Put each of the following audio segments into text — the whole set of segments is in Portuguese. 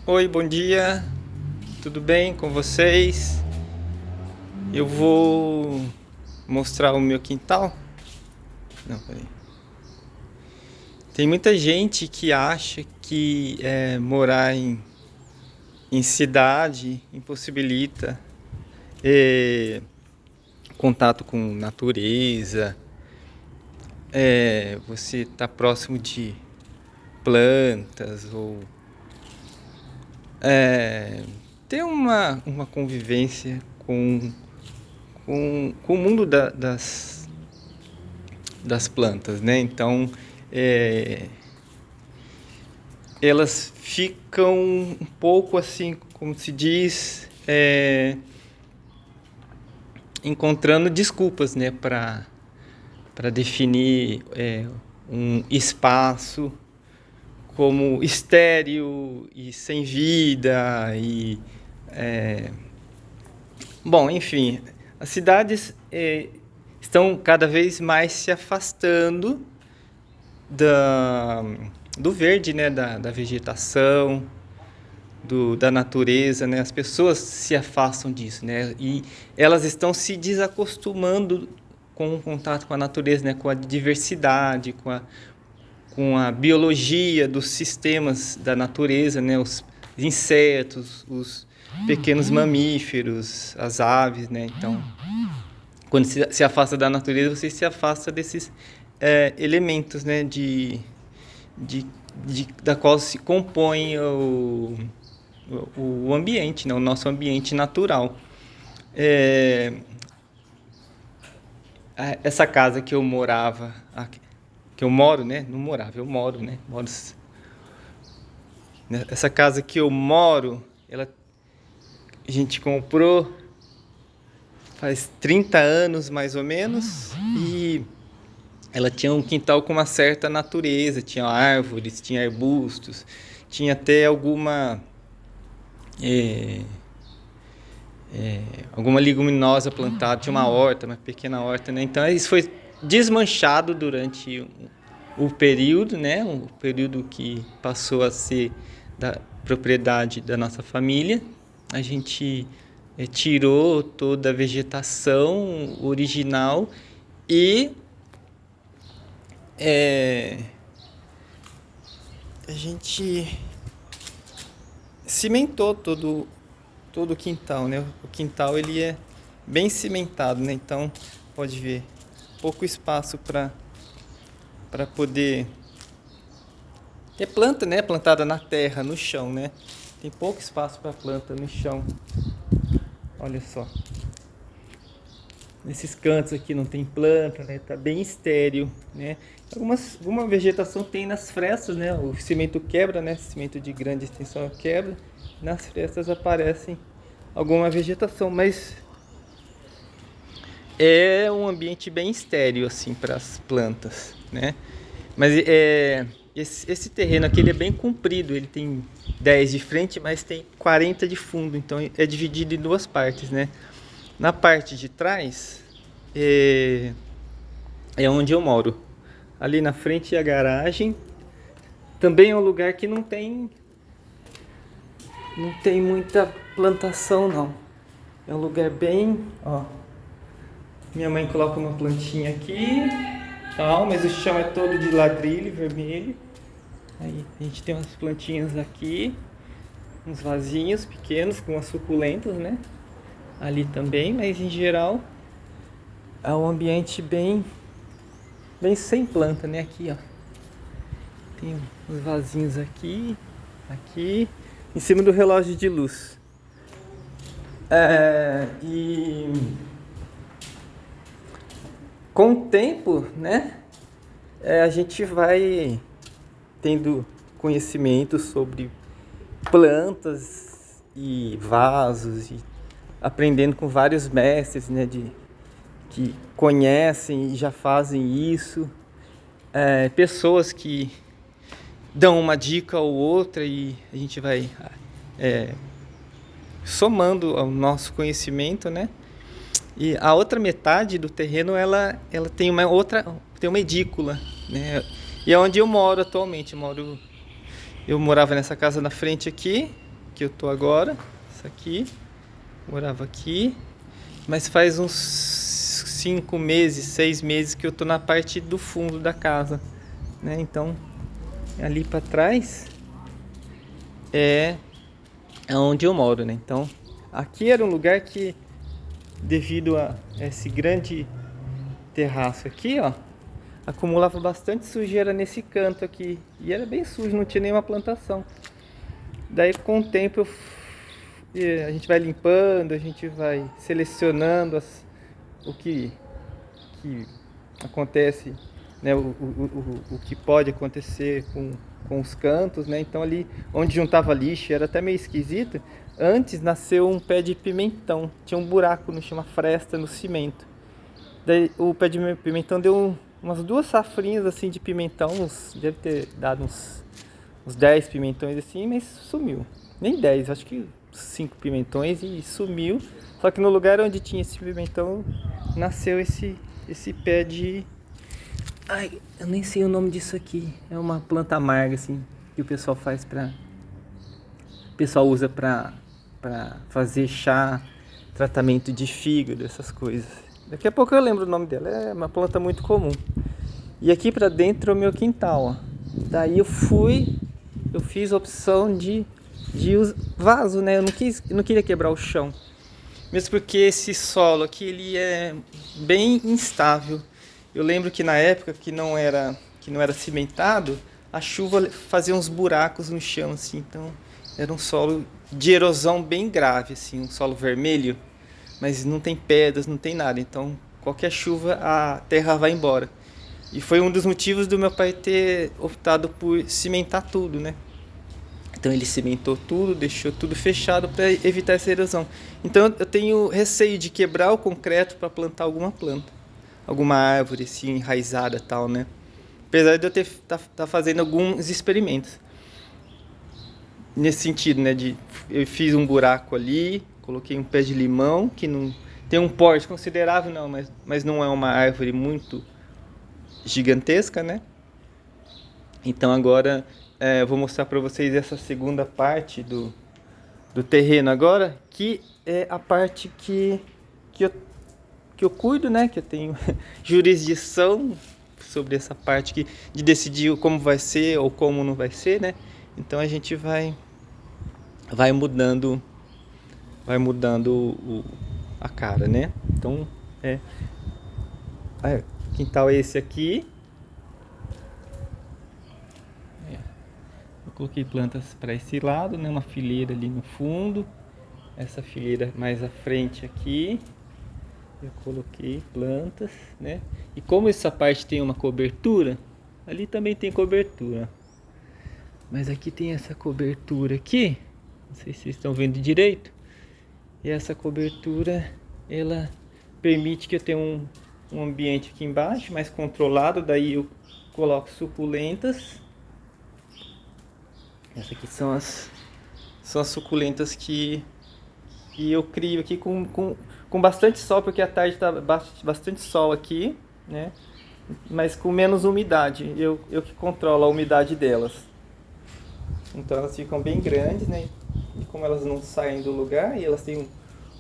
Oi, bom dia, tudo bem com vocês? Eu vou mostrar o meu quintal. Não, peraí. Tem muita gente que acha que morar em cidade impossibilita contato com natureza, você tá próximo de plantas ou ter uma convivência com o mundo das plantas, né? Então, é, elas ficam um pouco assim, como se diz, encontrando desculpas, né, para definir um espaço como estéril e sem vida bom, enfim, as cidades estão cada vez mais se afastando da, do verde, né, da vegetação, da natureza, né? As pessoas se afastam disso, né? E elas estão se desacostumando com o contato com a natureza, né? Com a diversidade, com a biologia dos sistemas da natureza, né? Os insetos, os pequenos mamíferos, as aves, né? Então, quando se afasta da natureza, você se afasta desses elementos, né? Da qual se compõe o ambiente, né? O nosso ambiente natural. Essa casa que eu morava, que eu moro, né? Não morava, eu moro, né? Essa casa que eu moro, a gente comprou faz 30 anos mais ou menos e ela tinha um quintal com uma certa natureza, tinha árvores, tinha arbustos, tinha até alguma leguminosa plantada, tinha uma horta, uma pequena horta, né? Então isso foi desmanchado durante o período, né? O período que passou a ser da propriedade da nossa família. A gente tirou toda a vegetação original e a gente cimentou todo o quintal, né? O quintal ele é bem cimentado, né? Então pode ver pouco espaço para poder ter planta, né? Plantada na terra, no chão, né? Tem pouco espaço para planta no chão. Olha só. Nesses cantos aqui não tem planta, né? Tá bem estéril, né? Alguma vegetação tem nas frestas, né? O cimento quebra, né? Cimento de grande extensão quebra. Nas frestas aparecem alguma vegetação, mas é um ambiente bem estéril assim para as plantas, né? Mas esse terreno aqui ele é bem comprido, ele tem 10 de frente, mas tem 40 de fundo, então é dividido em duas partes, né? Na parte de trás é onde eu moro. Ali na frente é a garagem. Também é um lugar que não tem muita plantação não. É um lugar bem, ó. Minha mãe coloca uma plantinha aqui, tal, mas o chão é todo de ladrilho vermelho. Aí a gente tem umas plantinhas aqui, uns vasinhos pequenos com as suculentas, né? Ali também, mas em geral é um ambiente bem sem planta, né? Aqui, ó. Tem uns vasinhos aqui, em cima do relógio de luz. E com o tempo, né? A gente vai tendo conhecimento sobre plantas e vasos e aprendendo com vários mestres, né? Que conhecem e já fazem isso. Pessoas que dão uma dica ou outra e a gente vai somando ao nosso conhecimento, né? E a outra metade do terreno ela tem uma edícula, né? E é onde eu moro atualmente. Eu morava nessa casa na frente aqui que eu tô agora. Isso aqui. Morava aqui. Mas faz uns 5 meses, 6 meses que eu tô na parte do fundo da casa, né? Então, ali para trás é onde eu moro, né? Então, aqui era um lugar que, devido a esse grande terraço aqui, ó, acumulava bastante sujeira nesse canto aqui. E era bem sujo, não tinha nenhuma plantação. Daí, com o tempo, a gente vai limpando, a gente vai selecionando o que acontece, né? O que pode acontecer com os cantos, né? Então, ali onde juntava lixo era até meio esquisito. Antes nasceu um pé de pimentão, tinha um buraco no chão, uma fresta no cimento. Daí o pé de pimentão deu umas 2 safrinhas assim de pimentão, deve ter dado uns 10 pimentões assim, mas sumiu. Nem 10, acho que 5 pimentões e sumiu. Só que no lugar onde tinha esse pimentão nasceu esse pé de... Ai, eu nem sei o nome disso aqui. É uma planta amarga assim que o pessoal faz o pessoal usa pra fazer chá, tratamento de fígado, essas coisas. Daqui a pouco eu lembro o nome dela. É uma planta muito comum. E aqui pra dentro é o meu quintal, ó. Daí eu fiz a opção de vaso, né? Eu não queria quebrar o chão. Mesmo porque esse solo aqui, ele é bem instável. Eu lembro que na época que não era cimentado, a chuva fazia uns buracos no chão, assim. Então, era um solo de erosão bem grave, assim. Um solo vermelho, mas não tem pedras, não tem nada. Então, qualquer chuva, a terra vai embora. E foi um dos motivos do meu pai ter optado por cimentar tudo, né? Então ele cimentou tudo, deixou tudo fechado para evitar essa erosão. Então eu tenho receio de quebrar o concreto para plantar alguma planta, alguma árvore assim enraizada, tal, né? Apesar de eu tá fazendo alguns experimentos nesse sentido, né? Eu fiz um buraco ali, coloquei um pé de limão que não tem um porte considerável, não, mas não é uma árvore muito gigantesca, né? Então agora eu vou mostrar para vocês essa segunda parte do terreno agora, que é a parte que eu cuido, né? Que eu tenho jurisdição sobre essa parte de decidir como vai ser ou como não vai ser, né? Então a gente vai mudando a cara, né? Então quintal é esse aqui. Eu coloquei plantas para esse lado, né? Uma fileira ali no fundo. Essa fileira mais à frente aqui. Eu coloquei plantas, né? E como essa parte tem uma cobertura, ali também tem cobertura. Mas aqui tem essa cobertura aqui. Não sei se vocês estão vendo direito. E essa cobertura, ela permite que eu tenha um ambiente aqui embaixo mais controlado. Daí eu coloco suculentas. Essas aqui são as suculentas que eu crio aqui com bastante sol, porque à tarde está bastante sol aqui, né? Mas com menos umidade. Eu que controlo a umidade delas. Então elas ficam bem grandes, né? E como elas não saem do lugar e elas têm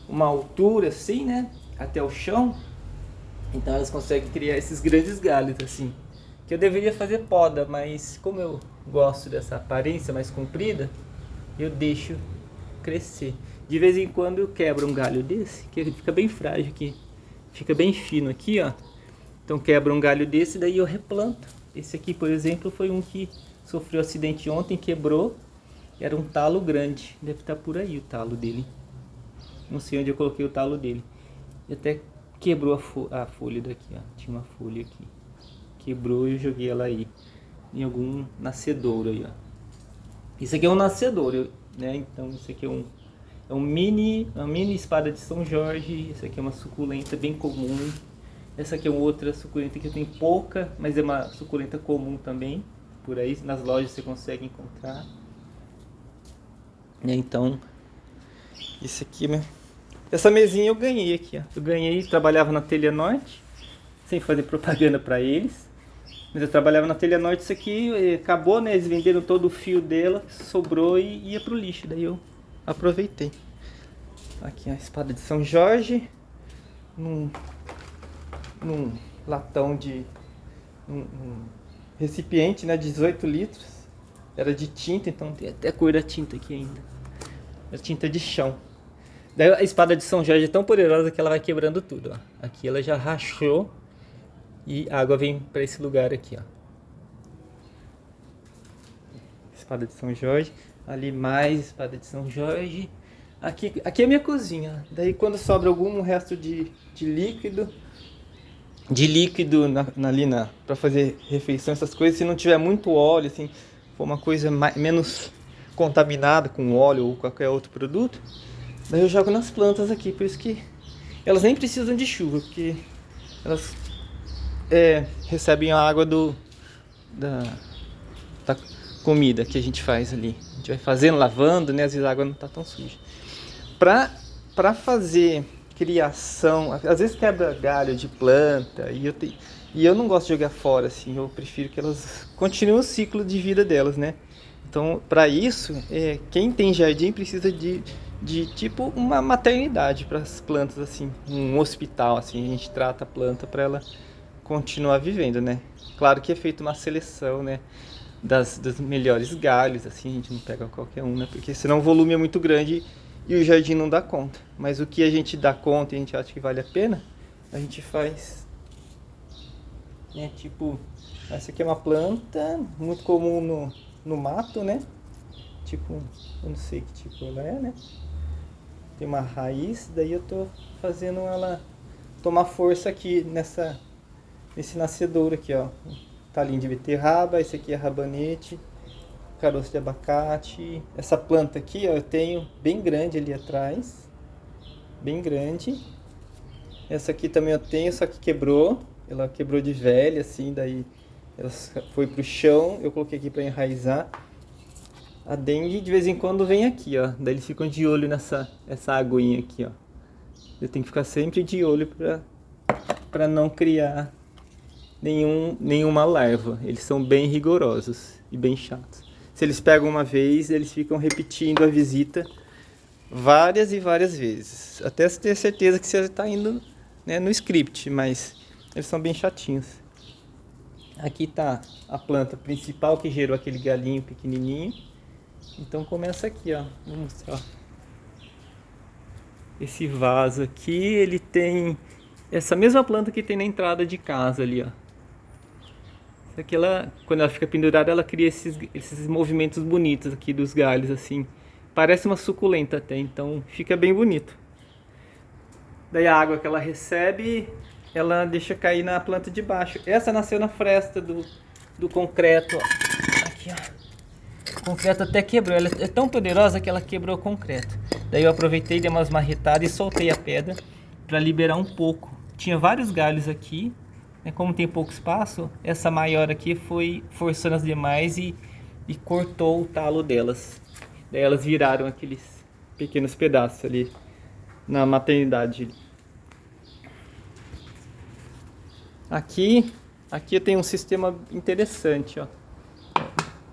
uma altura assim, né? Até o chão. Então elas conseguem criar esses grandes galhos assim. Que eu deveria fazer poda, mas como eu gosto dessa aparência mais comprida, eu deixo crescer. De vez em quando eu quebro um galho desse, que fica bem frágil aqui. Fica bem fino aqui, ó. Então quebra um galho desse, daí eu replanto. Esse aqui, por exemplo, foi um que sofreu acidente ontem, quebrou. Era um talo grande. Deve estar por aí o talo dele. Não sei onde eu coloquei o talo dele. E até quebrou a folha daqui, ó. Tinha uma folha aqui. Quebrou e eu joguei ela aí. Em algum nascedouro aí, ó. Isso aqui é um nascedouro, né? Então isso aqui é uma mini espada de São Jorge. Isso aqui é uma suculenta bem comum. Essa aqui é uma outra suculenta que eu tenho pouca, mas é uma suculenta comum também. Por aí nas lojas você consegue encontrar. Então, isso aqui, né? Essa mesinha eu ganhei aqui, ó. Eu ganhei, trabalhava na Telha Norte, sem fazer propaganda para eles. Mas eu trabalhava na Telha Norte, isso aqui acabou, né? Eles venderam todo o fio dela, sobrou e ia pro lixo. Daí eu aproveitei. Aqui a espada de São Jorge, num latão um recipiente, né, 18 litros. Era de tinta, então tem até a cor da tinta aqui ainda. É tinta de chão. Daí a espada de São Jorge é tão poderosa que ela vai quebrando tudo, ó. Aqui ela já rachou e a água vem para esse lugar aqui, ó. Espada de São Jorge. Ali mais espada de São Jorge. Aqui é a minha cozinha. Daí quando sobra algum resto de líquido para fazer refeição, essas coisas, se não tiver muito óleo, assim, for uma coisa menos contaminada com óleo ou qualquer outro produto, daí eu jogo nas plantas aqui. Por isso que elas nem precisam de chuva, porque elas recebem a água da comida que a gente faz ali. A gente vai fazendo, lavando, né? Às vezes a água não tá tão suja. Pra fazer criação, às vezes quebra galho de planta e eu não gosto de jogar fora, assim. Eu prefiro que elas continuem o ciclo de vida delas, né? Então, para isso, quem tem jardim precisa de tipo uma maternidade para as plantas, assim, um hospital, assim. A gente trata a planta para ela continuar vivendo, né? Claro que é feita uma seleção, né? Dos melhores galhos, assim, a gente não pega qualquer um, né? Porque senão o volume é muito grande e o jardim não dá conta. Mas o que a gente dá conta e a gente acha que vale a pena, a gente faz, né? Tipo, essa aqui é uma planta muito comum no mato, né? Tipo, eu não sei que tipo ela é, né? Tem uma raiz, daí eu tô fazendo ela tomar força aqui nesse nascedouro aqui, ó. Talinho de beterraba, esse aqui é rabanete, caroço de abacate. Essa planta aqui, ó, eu tenho bem grande ali atrás, bem grande. Essa aqui também eu tenho, só que quebrou, ela quebrou de velha, assim, daí ela foi pro chão, eu coloquei aqui para enraizar. A dengue de vez em quando vem aqui, ó, daí eles ficam de olho essa aguinha aqui, ó. Eu tenho que ficar sempre de olho para não criar nenhuma larva. Eles são bem rigorosos e bem chatos. Se eles pegam uma vez, eles ficam repetindo a visita várias e várias vezes, até ter certeza que você está indo, né, no script, mas eles são bem chatinhos. Aqui tá a planta principal que gerou aquele galinho pequenininho. Então começa aqui, ó. Vou mostrar. Esse vaso aqui, ele tem essa mesma planta que tem na entrada de casa ali, ó. Isso aqui, quando ela fica pendurada, ela cria esses movimentos bonitos aqui dos galhos, assim. Parece uma suculenta até, então fica bem bonito. Daí a água que ela recebe, ela deixa cair na planta de baixo. Essa nasceu na fresta do concreto, ó. Aqui, ó. O concreto até quebrou. Ela é tão poderosa que ela quebrou o concreto. Daí eu aproveitei, dei umas marretadas e soltei a pedra para liberar um pouco. Tinha vários galhos aqui, né? Como tem pouco espaço, essa maior aqui foi forçando as demais e cortou o talo delas. Daí elas viraram aqueles pequenos pedaços ali na maternidade. Aqui eu tenho um sistema interessante, ó.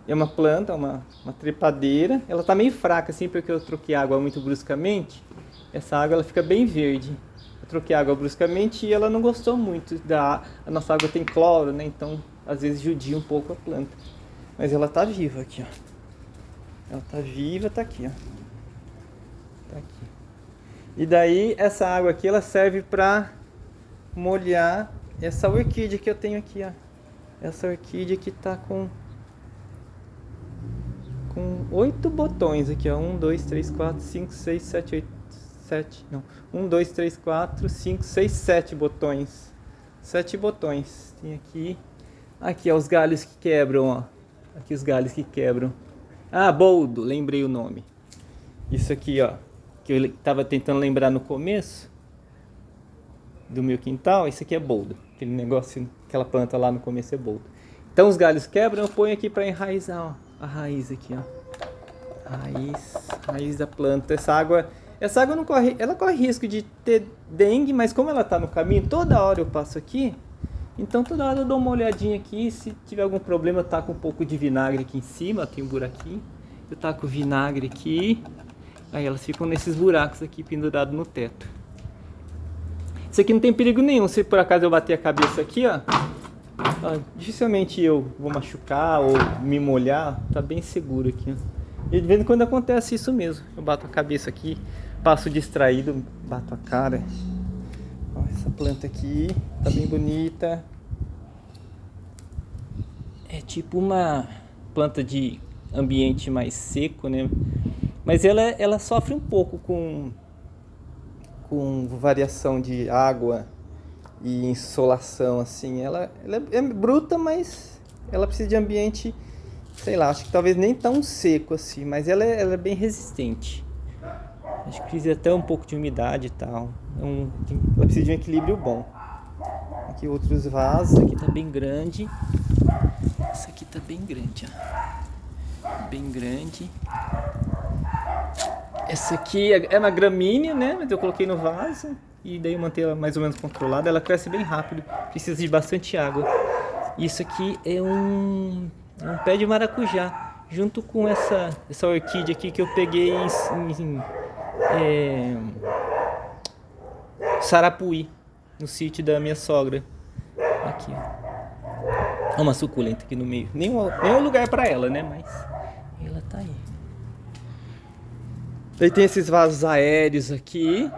É uma planta, uma trepadeira. Ela tá meio fraca assim porque eu troquei água muito bruscamente. Essa água ela fica bem verde. Eu troquei água bruscamente e ela não gostou muito a nossa água tem cloro, né? Então às vezes judia um pouco a planta. Mas ela tá viva aqui, ó. Ela tá viva, tá aqui, ó. Tá aqui. E daí essa água aqui ela serve para molhar essa orquídea que eu tenho aqui, ó. Essa orquídea que tá com 8 botões aqui, ó. 1, 2, 3, 4, 5, 6, 7, 8, 7. Não. 1, 2, 3, 4, 5, 6, 7 botões. 7 botões. Tem aqui. Aqui, ó, os galhos que quebram, ó. Aqui os galhos que quebram. Ah, boldo, lembrei o nome. Isso aqui, ó, que eu tava tentando lembrar no começo do meu quintal. Isso aqui é boldo. Aquele negócio, aquela planta lá no começo é boldo. Então os galhos quebram, eu ponho aqui para enraizar, ó. A raiz aqui, ó. Raiz da planta. Essa água não corre, ela corre risco de ter dengue, mas como ela tá no caminho, toda hora eu passo aqui. Então toda hora eu dou uma olhadinha aqui, se tiver algum problema eu taco um pouco de vinagre aqui em cima, ó, tem um buraquinho. Eu taco vinagre aqui Aí elas ficam nesses buracos aqui pendurados no teto. Isso aqui não tem perigo nenhum. Se por acaso eu bater a cabeça aqui, ó, dificilmente eu vou machucar ou me molhar. Tá bem seguro aqui, ó. E de vez em quando acontece isso mesmo. Eu bato a cabeça aqui, passo distraído, bato a cara. Ó, essa planta aqui tá bem bonita. É tipo uma planta de ambiente mais seco, né? Mas ela sofre um pouco com variação de água e insolação, assim. Ela é bruta, mas ela precisa de ambiente, sei lá, acho que talvez nem tão seco assim, mas ela é bem resistente. Acho que precisa até um pouco de umidade e tal. Ela precisa de um equilíbrio bom. Aqui outros vasos, aqui tá bem grande. Esse aqui tá bem grande, ó. Bem grande. Essa aqui é uma gramínea, né? Mas eu coloquei no vaso e daí eu manter ela mais ou menos controlada. Ela cresce bem rápido, precisa de bastante água. Isso aqui é um pé de maracujá, junto com essa orquídea aqui que eu peguei em Sarapuí, no sítio da minha sogra. Aqui, ó. Uma suculenta aqui no meio. Nem é lugar pra ela, né? Mas ela tá aí. Daí tem esses vasos aéreos aqui.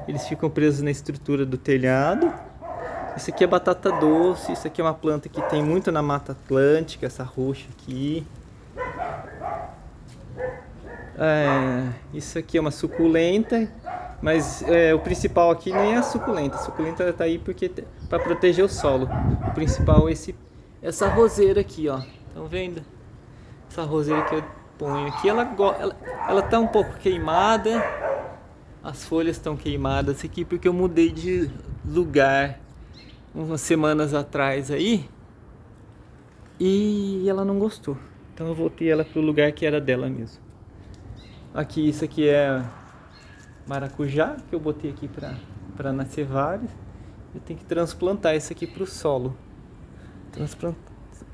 Eles ficam presos na estrutura do telhado. Isso aqui é batata doce. Isso aqui é uma planta que tem muito na Mata Atlântica. Essa roxa aqui. Isso aqui é uma suculenta. Mas o principal aqui nem é a suculenta. A suculenta tá aí porque para proteger o solo. O principal é essa roseira aqui, ó. Estão vendo? Essa roseira que eu ponho aqui, ela tá um pouco queimada. As folhas estão queimadas aqui porque eu mudei de lugar umas semanas atrás aí. E ela não gostou. Então eu voltei ela pro lugar que era dela mesmo. Aqui, isso aqui é maracujá que eu botei aqui para nascer vários. Eu tenho que transplantar isso aqui pro solo.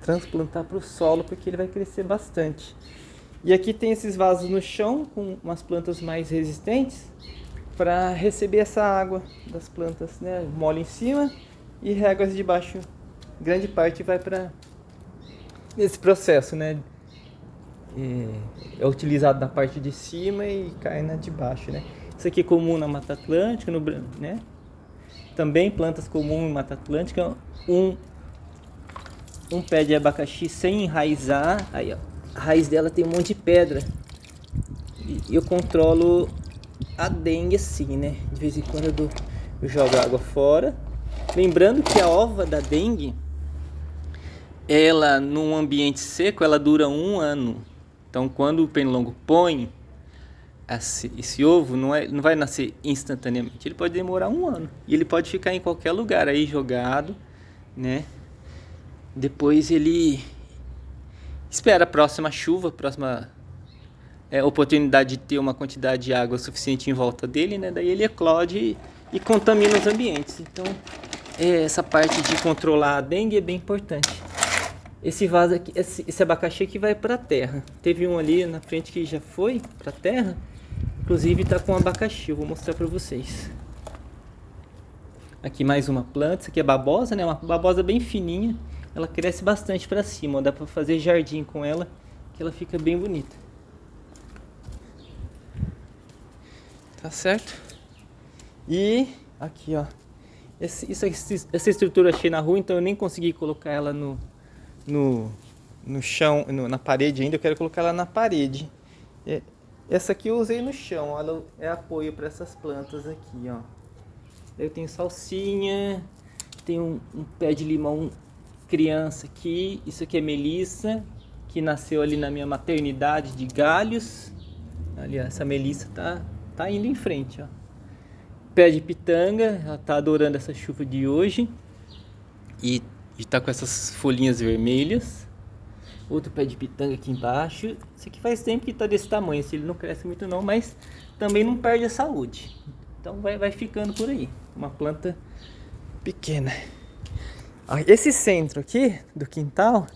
Transplantar pro solo porque ele vai crescer bastante. E aqui tem esses vasos no chão com umas plantas mais resistentes para receber essa água das plantas, né? Molho em cima e réguas de baixo. Grande parte vai para esse processo, né? É utilizado na parte de cima e cai na de baixo, né? Isso aqui é comum na Mata Atlântica, né? Também plantas comuns em Mata Atlântica. Um pé de abacaxi sem enraizar. Aí, ó, a raiz dela tem um monte de pedra. E eu controlo a dengue assim, né? De vez em quando eu jogo água fora. Lembrando que a ova da dengue, ela num ambiente seco, ela dura 1 ano. Então quando o pernilongo põe esse ovo, não vai nascer instantaneamente. Ele pode demorar 1 ano. E ele pode ficar em qualquer lugar aí jogado, né? Depois ele espera a próxima chuva, próxima oportunidade de ter uma quantidade de água suficiente em volta dele, né? Daí ele eclode e contamina os ambientes. Então, essa parte de controlar a dengue é bem importante. Esse vaso aqui, esse abacaxi aqui vai para a terra. Teve um ali na frente que já foi para a terra. Inclusive está com abacaxi, eu vou mostrar para vocês. Aqui mais uma planta, isso aqui é babosa, né? Uma babosa bem fininha. Ela cresce bastante para cima, ó. Dá para fazer jardim com ela, que ela fica bem bonita. Tá certo? E aqui, ó. Essa estrutura eu achei na rua, então eu nem consegui colocar ela no chão, na parede ainda. Eu quero colocar ela na parede. Essa aqui eu usei no chão, ela é apoio para essas plantas aqui, ó. Eu tenho salsinha, tenho um pé de limão criança aqui. Isso aqui é melissa, que nasceu ali na minha maternidade de galhos. Ali, ó, essa melissa tá indo em frente, ó. Pé de pitanga, ela tá adorando essa chuva de hoje. E tá com essas folhinhas vermelhas. Outro pé de pitanga aqui embaixo. Esse aqui faz tempo que tá desse tamanho. Ele não cresce muito não, mas também não perde a saúde. Então vai ficando por aí. Uma planta pequena. Esse centro aqui do quintal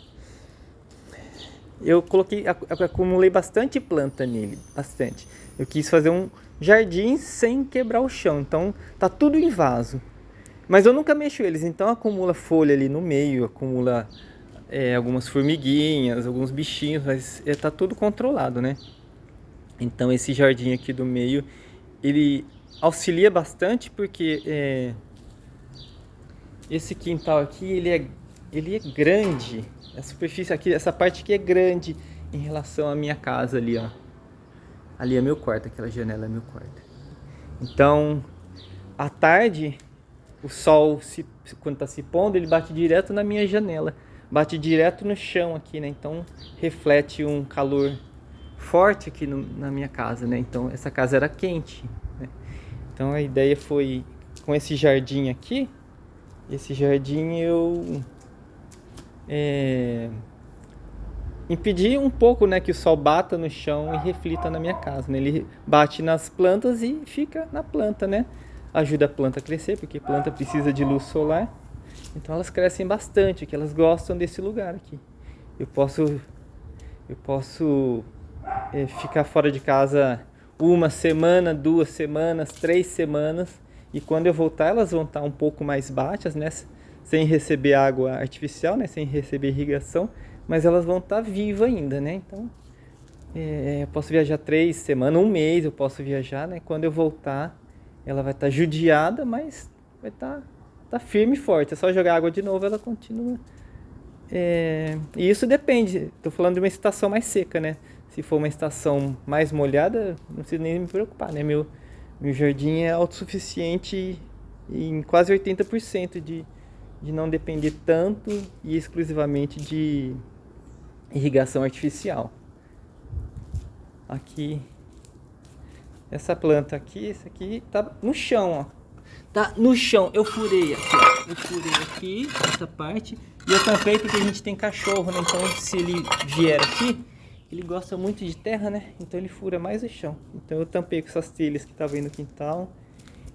eu coloquei, acumulei bastante planta nele, bastante. Eu quis fazer um jardim sem quebrar o chão, então tá tudo em vaso. Mas eu nunca mexo eles, então acumula folha ali no meio, acumula algumas formiguinhas, alguns bichinhos, mas tá tudo controlado, né? Então esse jardim aqui do meio, ele auxilia bastante porque esse quintal aqui, ele é grande. A superfície aqui, essa parte aqui é grande em relação à minha casa ali, ó. Ali é meu quarto, aquela janela é meu quarto. Então, à tarde, o sol, quando tá se pondo, ele bate direto na minha janela. Bate direto no chão aqui, né? Então, reflete um calor forte aqui na minha casa, né? Então, essa casa era quente, né? Então, a ideia foi, com esse jardim aqui, eu impedir um pouco, né, que o sol bata no chão e reflita na minha casa, né? Ele bate nas plantas e fica na planta, né? Ajuda a planta a crescer, porque planta precisa de luz solar. Então elas crescem bastante, que elas gostam desse lugar aqui. Eu posso ficar fora de casa 1 semana, 2 semanas, 3 semanas, e quando eu voltar elas vão estar um pouco mais baixas, né? Sem receber água artificial, né? Sem receber irrigação, mas elas vão estar vivas ainda, né? Então, eu posso viajar 3 semanas, 1 mês eu posso viajar, né? Quando eu voltar, ela vai estar judiada, mas vai estar firme e forte. É só jogar água de novo, ela continua. E isso depende, estou falando de uma estação mais seca, né? Se for uma estação mais molhada, não preciso nem me preocupar, né? Meu jardim é autossuficiente em quase 80% de não depender tanto e exclusivamente de irrigação artificial. Aqui, essa planta aqui, essa aqui tá no chão, ó. Tá no chão, eu furei aqui, ó. Eu furei aqui, essa parte, e eu tampei porque a gente tem cachorro, né? Então se ele vier aqui, ele gosta muito de terra, né? Então ele fura mais o chão. Então eu tampei com essas telhas que estavam aí no quintal.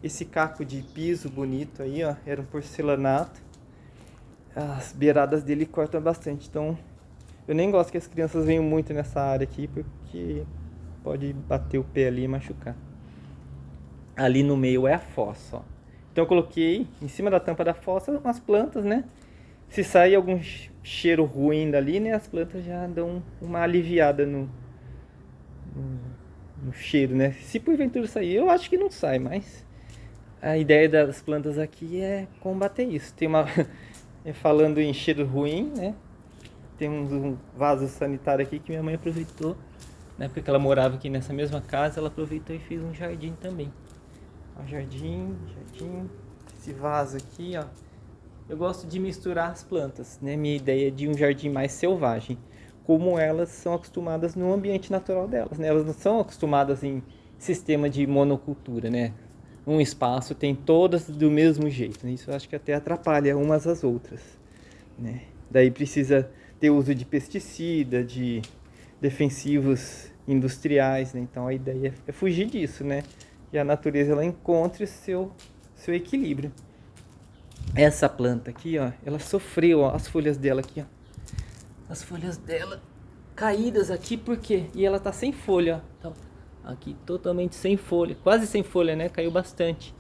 Esse caco de piso bonito aí, ó, era um porcelanato. As beiradas dele cortam bastante, então eu nem gosto que as crianças venham muito nessa área aqui, porque pode bater o pé ali e machucar. Ali no meio é a fossa, ó. Então eu coloquei em cima da tampa da fossa umas plantas, né? Se sair algum cheiro ruim dali, né? As plantas já dão uma aliviada no cheiro, né? Se porventura sair, eu acho que não sai, mas a ideia das plantas aqui é combater isso. Tem uma... Falando em cheiro ruim, né? Tem um vaso sanitário aqui que minha mãe aproveitou, né? Porque ela morava aqui nessa mesma casa, ela aproveitou e fez um jardim também. Ó, jardim. Esse vaso aqui, ó. Eu gosto de misturar as plantas, né? Minha ideia é de um jardim mais selvagem, como elas são acostumadas no ambiente natural delas, né? Elas não são acostumadas em sistema de monocultura, né? Um espaço tem todas do mesmo jeito, né? Isso eu acho que até atrapalha umas às outras, né? Daí precisa ter uso de pesticida, de defensivos industriais, né? Então a ideia é fugir disso, né? E a natureza ela encontre o seu equilíbrio. Essa planta aqui, ó, ela sofreu, ó, as folhas dela aqui, ó. As folhas dela caídas aqui, por quê? E ela tá sem folha, ó. Então, aqui totalmente sem folha, quase sem folha, né? Caiu bastante.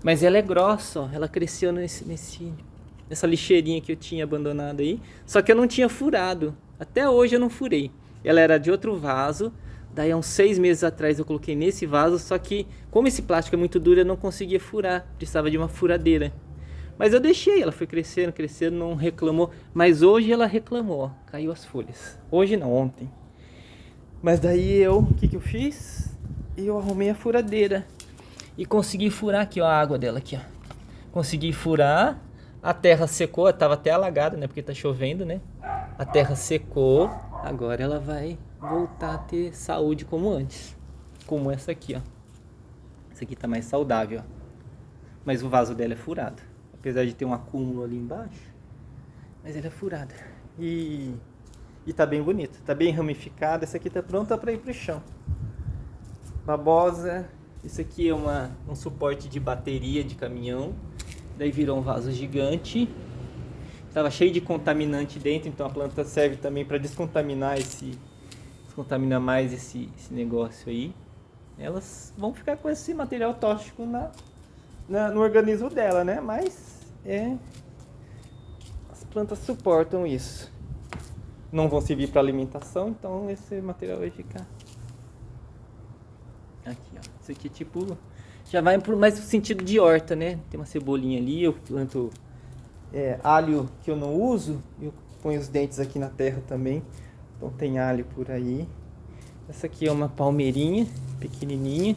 Mas ela é grossa, ó. Ela cresceu nessa lixeirinha que eu tinha abandonado aí. Só que eu não tinha furado. Até hoje eu não furei. Ela era de outro vaso. Daí há uns 6 meses atrás eu coloquei nesse vaso. Só que como esse plástico é muito duro, eu não conseguia furar. Precisava de uma furadeira. Mas eu deixei, ela foi crescendo, não reclamou. Mas hoje ela reclamou, ó. Caiu as folhas. Hoje não, ontem. Mas daí o que eu fiz? Eu arrumei a furadeira e consegui furar aqui, ó, a água dela aqui, ó. Consegui furar, a terra secou, estava até alagada, né, porque tá chovendo, né? A terra secou, agora ela vai voltar a ter saúde como antes. Como essa aqui, ó. Essa aqui tá mais saudável, ó. Mas o vaso dela é furado, apesar de ter um acúmulo ali embaixo, mas ela é furada. E tá bem bonito, tá bem ramificada. Essa aqui tá pronta para ir pro chão. Babosa, isso aqui é um suporte de bateria de caminhão. Daí virou um vaso gigante. Tava cheio de contaminante dentro, então a planta serve também para descontaminar descontaminar mais esse negócio aí. Elas vão ficar com esse material tóxico no organismo dela, né? Mas as plantas suportam isso. Não vão servir para alimentação, então esse material vai ficar aqui, ó. Isso aqui tipo já vai por mais o sentido de horta, né? Tem uma cebolinha ali, eu planto alho que eu não uso, eu ponho os dentes aqui na terra também. Então tem alho por aí. Essa aqui é uma palmeirinha pequenininha,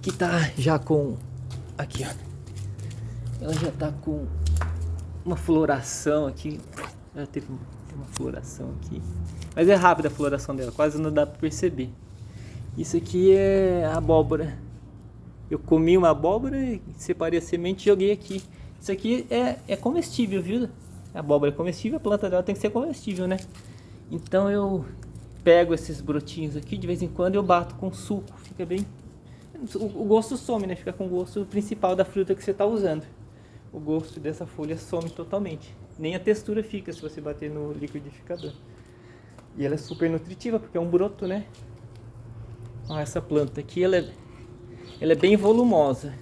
que tá já com aqui, ó. Ela já tá com uma floração aqui. Já teve uma floração aqui, mas é rápida a floração dela, quase não dá para perceber. Isso aqui é abóbora. Eu comi uma abóbora, separei a semente e joguei aqui. Isso aqui é comestível, viu? A abóbora é comestível, a planta dela tem que ser comestível, né? Então eu pego esses brotinhos aqui, de vez em quando eu bato com suco, fica bem... O gosto some, né? Fica com o gosto principal da fruta que você está usando. O gosto dessa folha some totalmente. Nem a textura fica se você bater no liquidificador. E ela é super nutritiva, porque é um broto, né? Olha essa planta aqui, ela é bem volumosa.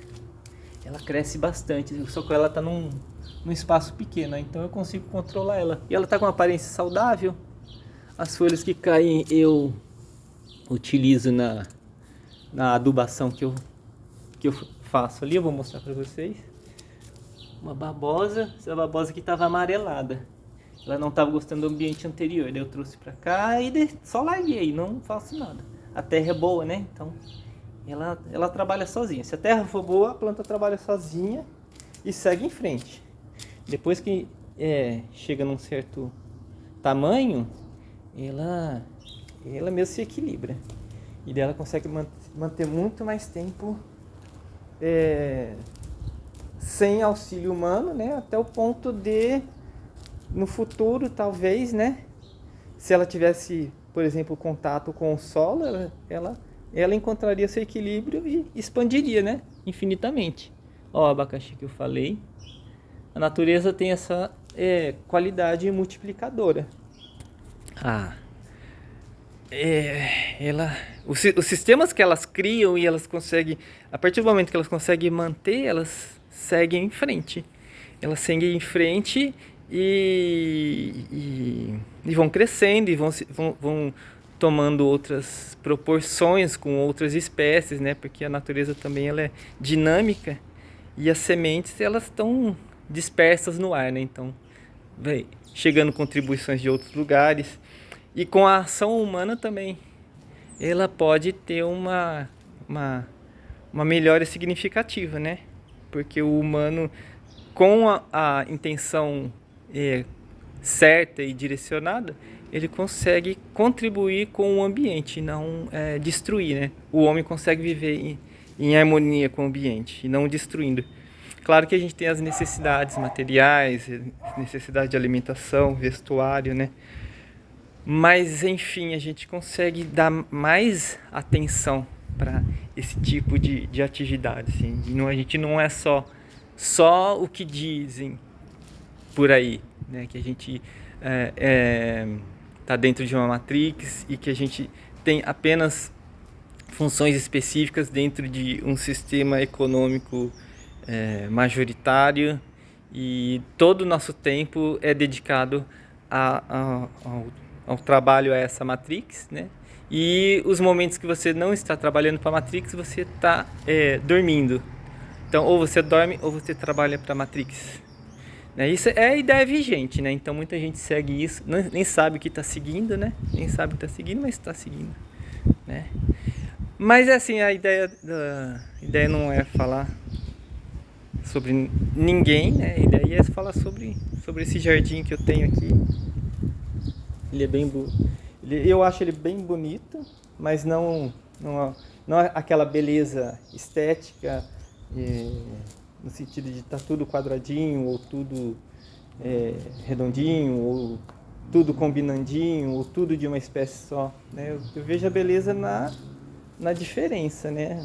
Ela cresce bastante, só que ela está num espaço pequeno, né? Então eu consigo controlar ela. E ela está com uma aparência saudável. As folhas que caem eu utilizo na adubação que eu faço ali. Eu vou mostrar para vocês. Uma babosa. Essa babosa aqui estava amarelada. Ela não estava gostando do ambiente anterior. Daí eu trouxe para cá e só larguei, não faço nada. A terra é boa, né? Então ela trabalha sozinha. Se a terra for boa, a planta trabalha sozinha e segue em frente. Depois que chega num certo tamanho, ela mesmo se equilibra. E daí ela consegue manter muito mais tempo sem auxílio humano, né? Até o ponto de, no futuro, talvez, né? Se ela tivesse, por exemplo, contato com o solo, ela encontraria seu equilíbrio e expandiria, né? Infinitamente. Ó, o abacaxi que eu falei. A natureza tem essa qualidade multiplicadora. Os sistemas que elas criam e elas conseguem, a partir do momento que elas conseguem manter, elas seguem em frente. Elas seguem em frente e vão crescendo e vão tomando outras proporções com outras espécies, né? Porque a natureza também ela é dinâmica e as sementes elas estão dispersas no ar, né? Então, chegando contribuições de outros lugares. E com a ação humana também, ela pode ter uma melhora significativa, né? Porque o humano, com a intenção certa e direcionada, ele consegue contribuir com o ambiente, não destruir, né? O homem consegue viver em harmonia com o ambiente e não destruindo. Claro que a gente tem as necessidades materiais, necessidade de alimentação, vestuário, né? Mas, enfim, a gente consegue dar mais atenção para esse tipo de atividade. Assim. A gente não é só o que dizem por aí, né? Que a gente está dentro de uma matrix e que a gente tem apenas funções específicas dentro de um sistema econômico majoritário e todo o nosso tempo é dedicado ao trabalho a essa matrix, né? E os momentos que você não está trabalhando para a matrix, você está dormindo. Então, ou você dorme ou você trabalha para a matrix. Né? Isso é a ideia vigente, né? Então, muita gente segue isso, nem sabe o que está seguindo, né? Nem sabe o que está seguindo, mas está seguindo, né? Mas, assim, a ideia não é falar sobre ninguém, né? A ideia é falar sobre esse jardim que eu tenho aqui. Ele é bem eu acho ele bem bonito, mas não é aquela beleza estética no sentido de estar tudo quadradinho ou tudo redondinho ou tudo combinandinho ou tudo de uma espécie só, né? Eu vejo a beleza na diferença, né?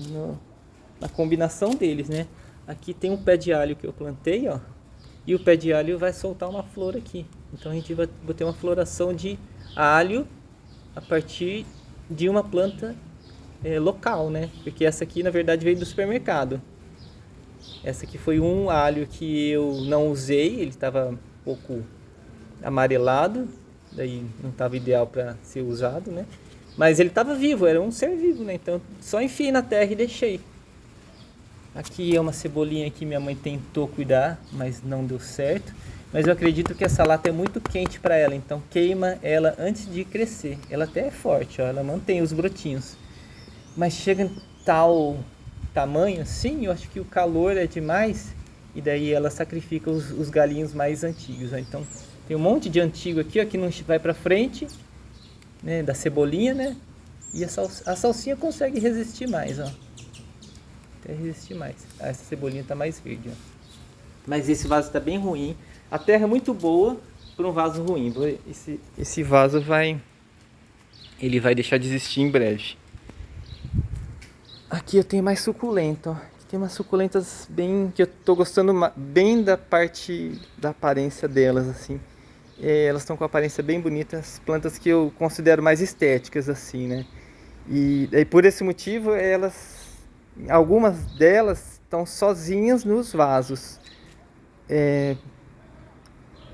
Na combinação deles, né? Aqui tem um pé de alho que eu plantei, ó. e o pé de alho vai soltar uma flor aqui. Então a gente vai ter uma floração de alho a partir de uma planta local, né? Porque essa aqui na verdade veio do supermercado. Essa aqui foi um alho que eu não usei, ele estava um pouco amarelado, daí não estava ideal para ser usado, né? Mas ele estava vivo, era um ser vivo, né? Então só enfiei na terra e deixei. Aqui é uma cebolinha que minha mãe tentou cuidar, mas não deu certo. Mas eu acredito que essa lata é muito quente para ela, então queima ela antes de crescer. Ela até é forte, ó, ela mantém os brotinhos. Mas chega em tal tamanho assim, eu acho que o calor é demais e daí ela sacrifica os galinhos mais antigos. Ó. Então tem um monte de antigo aqui, ó, que não vai para frente, né, da cebolinha, né? E a salsinha consegue resistir mais, ó. Até resistir mais. Ah, essa cebolinha tá mais verde, ó. Mas esse vaso tá bem ruim. A terra é muito boa para um vaso ruim. Esse vaso ele vai deixar de existir em breve. Aqui eu tenho mais suculenta, ó. Tem umas suculentas bem que eu tô gostando bem da parte da aparência delas, assim. Elas estão com aparência bem bonita, as plantas que eu considero mais estéticas, assim, né? E daí por esse motivo, algumas delas estão sozinhas nos vasos.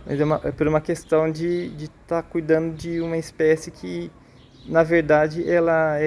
Mas é por uma questão de estar cuidando de uma espécie que, na verdade, ela